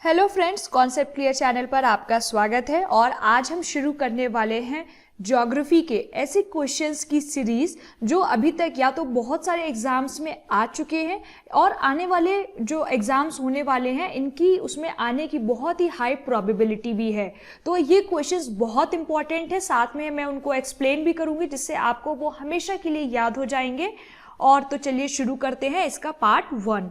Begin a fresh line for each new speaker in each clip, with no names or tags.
Hello friends, concept clear channel पर आपका स्वागत है। और आज हम शुरू करने वाले हैं ज्योग्राफी के ऐसे क्वेश्चंस की सीरीज जो अभी तक या तो बहुत सारे एग्जाम्स में आ चुके हैं और आने वाले जो एग्जाम्स होने वाले हैं इनकी उसमें आने की बहुत ही हाई प्रोबेबिलिटी भी है। तो ये क्वेश्चंस बहुत इंपॉर्टेंट है, साथ में मैं उनको एक्सप्लेन भी करूंगी जिससे आपको वो हमेशा के लिए याद हो जाएंगे। और तो चलिए शुरू करते हैं इसका पार्ट 1।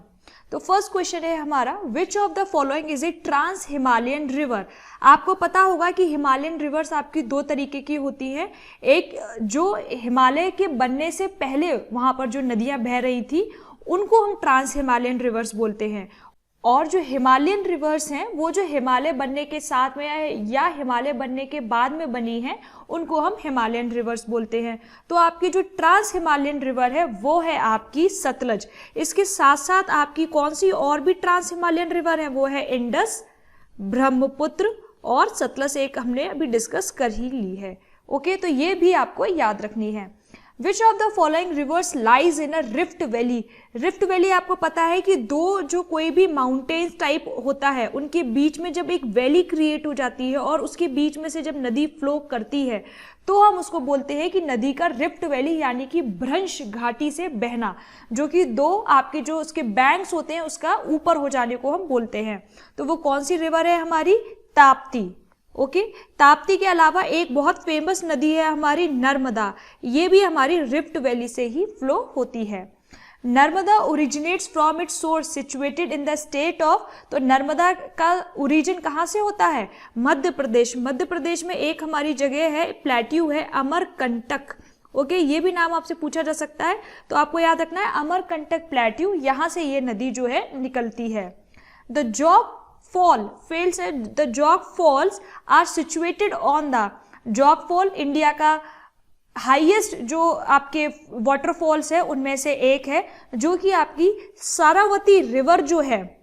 तो फर्स्ट क्वेश्चन है हमारा, which of the following is a trans Himalayan river. आपको पता होगा कि हिमालयन रिवर्स आपकी दो तरीके की होती है। एक जो हिमालय के बनने से पहले वहां पर जो नदियां बह रही थी उनको हम ट्रांस हिमालयन रिवर्स बोलते हैं, और जो हिमालयन रिवर्स हैं वो जो हिमालय बनने के साथ में या हिमालय बनने के बाद में बनी हैं उनको हम हिमालयन रिवर्स बोलते हैं। तो आपकी जो ट्रांस हिमालयन रिवर है वो है आपकी सतलज। इसके साथ साथ आपकी कौन सी और भी ट्रांस हिमालयन रिवर है, वो है इंडस, ब्रह्मपुत्र और सतलज, एक हमने अभी डिस्कस कर ही ली है। ओके, तो ये भी आपको याद रखनी है। Which of the following rivers lies in a rift valley? Rift valley आपको पता है कि दो जो कोई भी माउंटेन्स टाइप होता है उनके बीच में जब एक वैली क्रिएट हो जाती है और उसके बीच में से जब नदी फ्लो करती है तो हम उसको बोलते हैं कि नदी का रिफ्ट वैली यानी कि भ्रंश घाटी से बहना, जो कि दो आपके जो उसके बैंक्स होते हैं उसका ऊपर हो जाने को हम बोलते हैं। तो वो कौन सी रिवर है हमारी? ताप्ती। ओके, ताप्ती के अलावा एक बहुत फेमस नदी है हमारी नर्मदा, ये भी हमारी रिफ्ट वैली से ही फ्लो होती है। Narmada originates from its source situated in the state of, तो नर्मदा का ओरिजिन कहाँ से होता है? मध्य प्रदेश। मध्य प्रदेश में एक हमारी जगह है, प्लेट्यू है, अमरकंटक। ओके, ये भी नाम आपसे पूछा जा सकता है, तो आपको याद रखना है अमरकंटक प्लेट्यू, यहाँ से ये नदी जो है निकलती है। The Jog falls are situated on the, Jog fall India का हाईएस्ट जो आपके वाटरफॉल्स है उनमें से एक है, जो कि आपकी सारावती रिवर जो है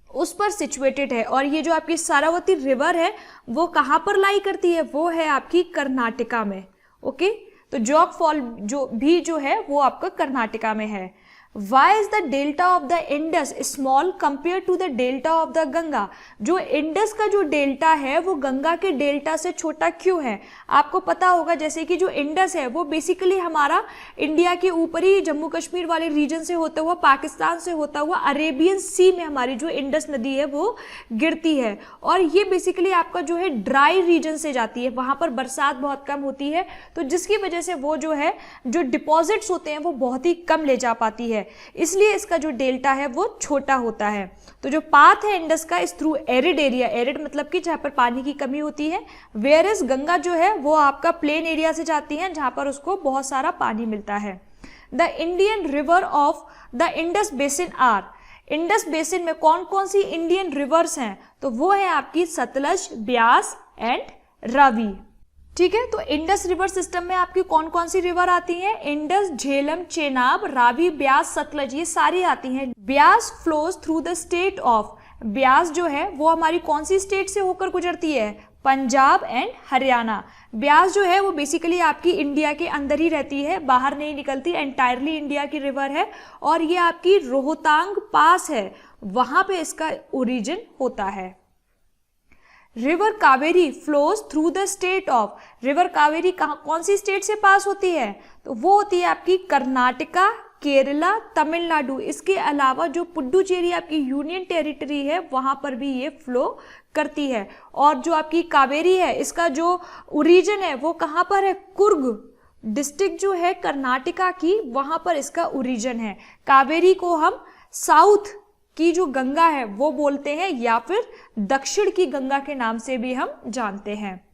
उस पर सिचुएटेड है। और ये जो आपकी सारावती रिवर है वो कहाँ पर लाई करती है? वो है आपकी कर्नाटका में। ओके, तो जॉग फॉल जो है वो आपका कर्नाटका में है। Why is the delta of the Indus small compared to the delta of the Ganga? जो इंडस का जो डेल्टा है वो गंगा के डेल्टा से छोटा क्यों है? आपको पता होगा जैसे कि जो इंडस है वो बेसिकली हमारा इंडिया के ऊपरी जम्मू कश्मीर वाले रीजन से होता हुआ, पाकिस्तान से होता हुआ अरेबियन सी में हमारी जो इंडस नदी है वो गिरती है। और ये बेसिकली आपका जो है ड्राई रीजन से जाती है, वहां पर बरसात बहुत कम होती है, तो जिसकी वजह से वो जो है जो डिपॉजिट्स होते हैं वो बहुत ही कम ले जा पाती है, इसलिए इसका जो डेल्टा है वो छोटा होता है। तो जो पाथ है इंडस का इस थ्रू एरिड एरिया, एरिड मतलब कि जहां पर पानी की कमी होती है, वेयर इज गंगा जो है वो आपका प्लेन एरिया से जाती है जहां पर उसको बहुत सारा पानी मिलता है। The Indian river of the Indus basin are, Indus basin में कौन कौन सी इंडियन रिवर्स हैं? तो वो है आपकी सतलज, ब्यास एंड रावी। ठीक है, तो इंडस रिवर सिस्टम में आपकी कौन कौन सी रिवर आती हैं? इंडस, झेलम, चेनाब, रावी, ब्यास, सतलज, ये सारी आती हैं। Beas flows through the state of, Beas जो है वो हमारी कौन सी स्टेट से होकर गुजरती है? पंजाब एंड हरियाणा। ब्यास जो है वो बेसिकली आपकी इंडिया के अंदर ही रहती है, बाहर नहीं निकलती, एंटायरली इंडिया की रिवर है। और ये आपकी रोहतांग पास है, वहां पे इसका ओरिजिन होता है। River Kaveri flows through the state of, river Kaveri कौन सी स्टेट से पास होती है? तो वो होती है आपकी कर्नाटका, केरला, तमिलनाडु। इसके अलावा जो पुडुचेरी आपकी यूनियन टेरिटरी है वहां पर भी ये फ्लो करती है। और जो आपकी कावेरी है इसका जो ओरिजिन है वो कहां पर है? कुर्ग डिस्ट्रिक्ट जो है कर्नाटका की, वहां पर इसका ओरिजिन है। कावेरी को हम साउथ की जो गंगा है वो बोलते हैं या फिर दक्षिण की गंगा के नाम से भी हम जानते हैं।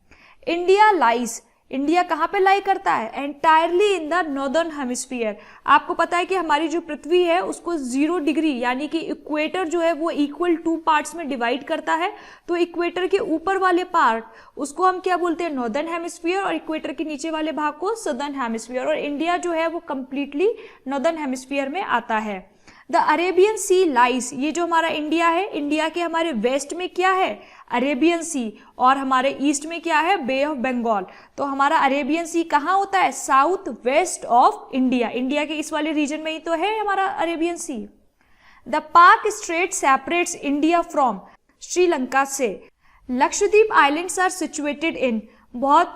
इंडिया लाइज, इंडिया कहाँ पे लाई करता है? Entirely in the northern hemisphere. आपको पता है कि हमारी जो पृथ्वी है उसको 0 डिग्री यानी कि इक्वेटर जो है वो इक्वल 2 पार्ट्स में डिवाइड करता है। तो इक्वेटर के ऊपर वाले पार्ट उसको हम क्या बोलते हैं? नॉर्दर्न हेमिस्फीयर, और इक्वेटर के नीचे वाले भाग को सदर्न हेमिस्फीयर। और इंडिया जो है वो कंप्लीटली नॉर्दर्न हेमिस्फीयर में आता है। द अरेबियन सी लाइज, ये जो हमारा इंडिया है, इंडिया के हमारे वेस्ट में क्या है? अरेबियन सी, और हमारे ईस्ट में क्या है? Bay of Bengal. तो हमारा अरेबियन सी कहाँ होता है? South west of India, India के इस वाले रीजन में ही तो है हमारा Arabian sea. The Palk strait separates India from, Sri Lanka से। Lakshadweep islands are situated in, बहुत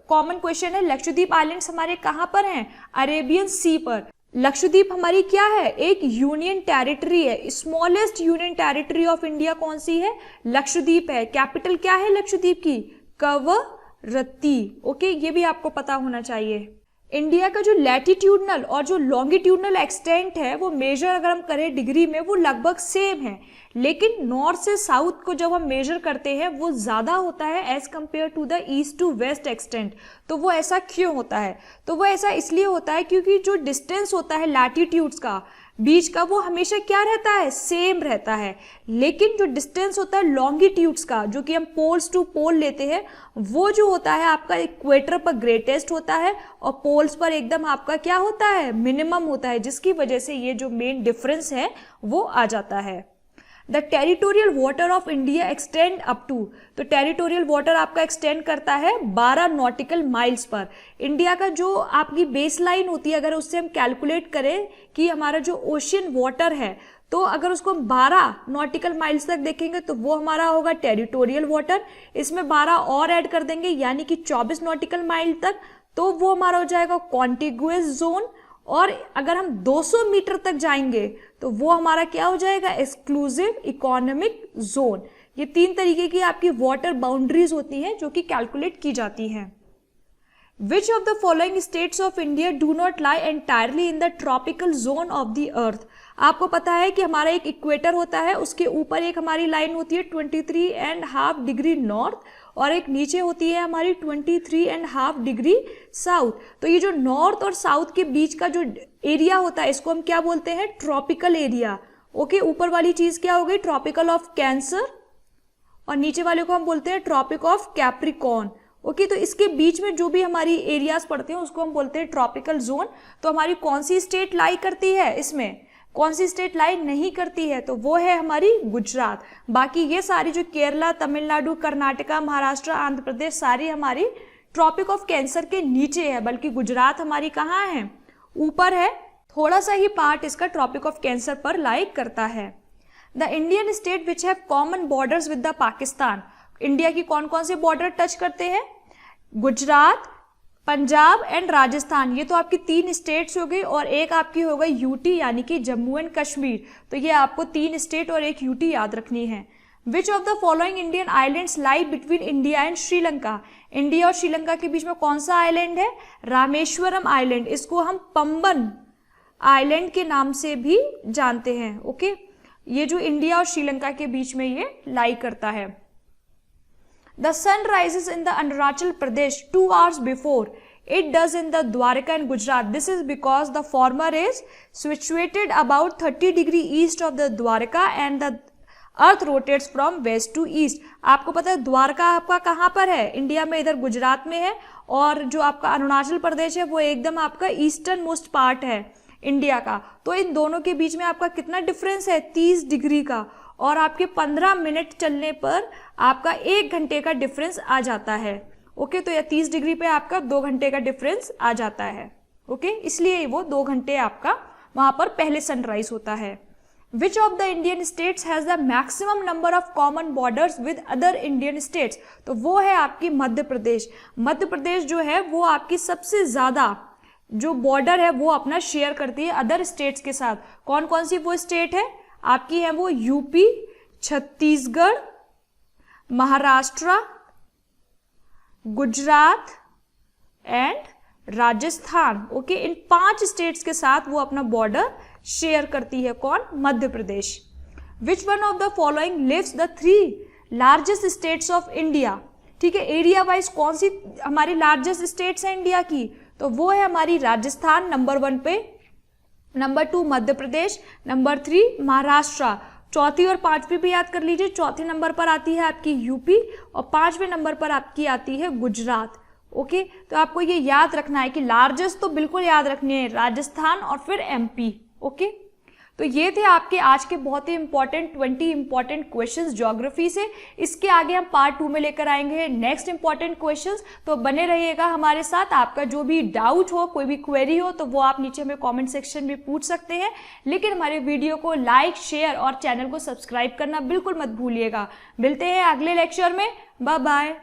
कॉमन क्वेश्चन है, लक्षद्वीप आइलैंड्स हमारे कहाँ पर हैं? अरेबियन सी पर। लक्षद्वीप हमारी क्या है? एक यूनियन टेरिटरी है। Smallest union territory of India कौन सी है? लक्षद्वीप है। कैपिटल क्या है लक्षद्वीप की? कवरत्ती। ओके, ये भी आपको पता होना चाहिए। इंडिया का जो लैटिट्यूडनल और जो लॉन्गिट्यूडनल एक्सटेंट है वो मेजर अगर हम करें डिग्री में वो लगभग सेम है, लेकिन नॉर्थ से साउथ को जब हम मेजर करते हैं वो ज़्यादा होता है as compare to the east to west extent. तो वो ऐसा क्यों होता है? तो वो ऐसा इसलिए होता है क्योंकि जो डिस्टेंस होता है लैटिट्यूड्स का बीच का वो हमेशा क्या रहता है? सेम रहता है। लेकिन जो डिस्टेंस होता है लॉन्गिट्यूड्स का, जो कि हम पोल्स टू पोल लेते हैं, वो जो होता है आपका इक्वेटर पर ग्रेटेस्ट होता है और पोल्स पर एकदम आपका क्या होता है? मिनिमम होता है, जिसकी वजह से ये जो मेन डिफरेंस है वो आ जाता है। The territorial water of India extend up to, तो टेरिटोरियल वाटर आपका एक्सटेंड करता है 12 नॉटिकल माइल्स पर। इंडिया का जो आपकी बेस लाइन होती है, अगर उससे हम कैलकुलेट करें कि हमारा जो ओशियन वाटर है, तो अगर उसको हम 12 नॉटिकल माइल्स तक देखेंगे तो वो हमारा होगा टेरिटोरियल वाटर। इसमें 12 और ऐड कर देंगे यानी कि 24 नॉटिकल माइल तक, तो वो हमारा हो जाएगा कॉन्टिग्युअस जोन। और अगर हम 200 मीटर तक जाएंगे तो वो हमारा क्या हो जाएगा? Exclusive economic zone. ये 3 तरीके की आपकी वाटर बाउंड्रीज होती हैं जो कि कैलकुलेट की जाती हैं। Which of the following states of India do not lie entirely in the tropical zone of the earth? आपको पता है कि हमारा एक इक्वेटर होता है, उसके ऊपर एक हमारी लाइन होती है 23.5 डिग्री नॉर्थ और एक नीचे होती है हमारी 23.5 डिग्री साउथ। तो ये जो नॉर्थ और साउथ के बीच का जो एरिया होता है इसको हम क्या बोलते हैं? Tropical area. ओके, ऊपर वाली चीज क्या हो गई? ट्रॉपिकल ऑफ कैंसर, और नीचे वाले को हम बोलते हैं ट्रॉपिक ऑफ कैप्रिकॉर्न। ओके, तो इसके बीच में जो भी हमारी एरियाज पड़ते हैं उसको हम बोलते हैं ट्रॉपिकल जोन। तो हमारी कौन सी स्टेट लाई करती है इसमें? कौन सी स्टेट लाई नहीं करती है? तो वो है हमारी गुजरात। बाकी ये सारी जो केरला, तमिलनाडु, कर्नाटका, महाराष्ट्र, आंध्र प्रदेश सारी हमारी ट्रॉपिक ऑफ कैंसर के नीचे है, बल्कि गुजरात हमारी कहाँ है? ऊपर है। थोड़ा सा ही पार्ट इसका ट्रॉपिक ऑफ कैंसर पर लाई करता है। The Indian state which have common borders with the Pakistan, India की कौन कौन से बॉर्डर टच करते हैं? गुजरात, पंजाब एंड राजस्थान। ये तो आपकी 3 स्टेट्स हो गई और एक आपकी हो गई यूटी यानी कि जम्मू एंड कश्मीर। तो ये आपको 3 स्टेट और एक यूटी याद रखनी है। विच of the following Indian islands lie between India and Sri Lanka, India और श्रीलंका के बीच में कौन सा आइलैंड है? रामेश्वरम आइलैंड। इसको हम पंबन आइलैंड के नाम से भी जानते हैं। ओके, ये जो इंडिया और श्रीलंका के बीच में ये लाई करता है। The sun rises in the Arunachal Pradesh 2 hours before it does in the Dwarka and Gujarat. This is because the former is situated about 30 degree east of the Dwarka and the earth rotates from west to east. आपको पता है द्वारका आपका कहाँ पर है? India में, इधर गुजरात में है, और जो आपका अरुणाचल प्रदेश है वो एकदम आपका ईस्टर्न मोस्ट पार्ट है इंडिया का। तो इन दोनों के बीच में आपका कितना डिफरेंस है? 30 डिग्री का, और आपके 15 मिनट चलने पर आपका 1 घंटे का डिफरेंस आ जाता है। ओके, तो यह 30 डिग्री पे आपका 2 घंटे का डिफरेंस आ जाता है। ओके, इसलिए वो 2 घंटे आपका वहां पर पहले सनराइज होता है। विच of the Indian states has the maximum number of common borders with other Indian states? तो वो है आपकी मध्य प्रदेश। मध्य प्रदेश जो है वो आपकी सबसे ज्यादा जो बॉर्डर है वो अपना शेयर करती है अदर स्टेट्स के साथ। कौन कौन सी वो स्टेट है आपकी? है वो UP, Chhattisgarh, Maharashtra, Gujarat and Rajasthan. Okay, इन 5 स्टेट्स के साथ वो अपना बॉर्डर शेयर करती है। कौन? Madhya Pradesh. Which one of the following lives the 3 largest states of India? ठीक है, एरिया वाइज कौन सी हमारी लार्जेस्ट स्टेट्स है इंडिया की? तो वो है हमारी राजस्थान नंबर 1 पे, नंबर 2 मध्य प्रदेश, नंबर 3 महाराष्ट्र, चौथी और 5वीं भी याद कर लीजिए। चौथे नंबर पर आती है आपकी यूपी और 5वें नंबर पर आपकी आती है गुजरात। ओके, तो आपको ये याद रखना है कि लार्जेस्ट तो बिल्कुल याद रखनी है राजस्थान और फिर एमपी। ओके, तो ये थे आपके आज के बहुत ही इंपॉर्टेंट 20 इंपॉर्टेंट क्वेश्चंस ज्योग्राफी से। इसके आगे हम पार्ट 2 में लेकर आएंगे नेक्स्ट इंपॉर्टेंट क्वेश्चंस। तो बने रहिएगा हमारे साथ। आपका जो भी डाउट हो, कोई भी क्वेरी हो, तो वो आप नीचे में कमेंट सेक्शन में पूछ सकते हैं। लेकिन हमारे वीडियो को लाइक, शेयर और चैनल को सब्सक्राइब करना बिल्कुल मत भूलिएगा। मिलते हैं अगले लेक्चर में। Bye bye.